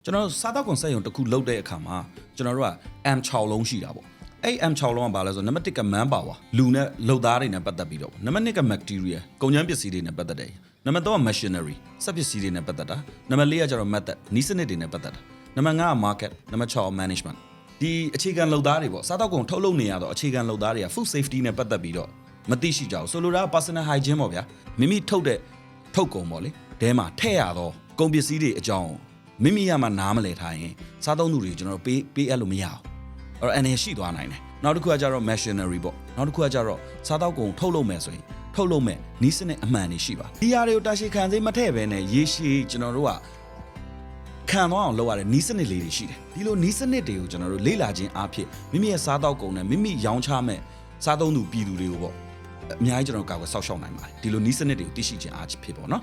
ကျွန်တော်စားတော့ကွန်စက်ရုံတစ်ခုလုပ်တဲ့အခါမှာကျွန်တော်တို့က M6 လုံးရှိတာပေါ့အဲ့ M6 လုံးကဘာလဲဆိုတော့နံပါတ်1က man power လူနဲ့လုပ်သားတွေနဲ့ပတ်သက်ပြီးတော့နံပါတ်2က material ကုန်ကျန်းပစ္စည်းတွေနဲ့ပတ်သက်တယ်နံပါတ်3က machinery စက်ပစ္စည်းတွေနဲ့ပတ်သက်တာနံပါတ်4ကကျတော့ method နီးစနစ်တွေနဲ့ပတ်သက်တာနံပါတ်5က market နံပါတ်6က management ဒီအခြေခံလုပ်သားတွေပေါ့စားတော့ကုန်ထုတ်လုပ်နေရတော့အခြေခံလုပ်သားတွေက food safety နဲ့ပတ်သက်ပြီးတော့မသိရှိကြဘူးဆိုလိုတာ personal hygiene ပေါ့ဗျာမိမိထုတ်တဲ့ထုတ်ကုန်ပေါ့လေဒဲမှာထည့်ရတော့ကုန်ပစ္စည်းတွေအကြောင်းမိမိရမှနားမလဲထားရင်စားသုံးသူတွေကျွန်တော်ပေးအပ်လို့မရအောင်အဲ့တော့အနေရှိသွားနိုင်တယ်နောက်တစ်ခုကကျတော့ machinery ပေါ့နောက်တစ်ခုကကျတော့စားတော့ကုန်ထုတ်လုပ်မယ်ဆိုရင်ထုတ်လုပ်မယ်နီးစနစ်အမှန်တွေရှိပါဒီဟာတွေကိုတာရှည်ခံစေးမထည့်ဘဲနဲ့ရေရှည်ကျွန်တော်တို့ကခံသွားအောင်လုပ်ရတဲ့နီးစနစ်လေးတွေရှိတယ်ဒီလိုနီးစနစ်တွေကိုကျွန်တော်တို့လေ့လာခြင်းအဖြစ်မိမိရဲ့စားတော့ကုန်နဲ့မိမိရောင်းချမဲ့စားသုံးသူပြည်သူတွေကိုပေါ့အများကြီးကျွန်တော်ကာကွယ်ဆောက်ရှောက်နိုင်ပါတယ်ဒီလိုနီးစနစ်တွေကိုသိရှိခြင်းအားဖြစ်ပေါ့နော်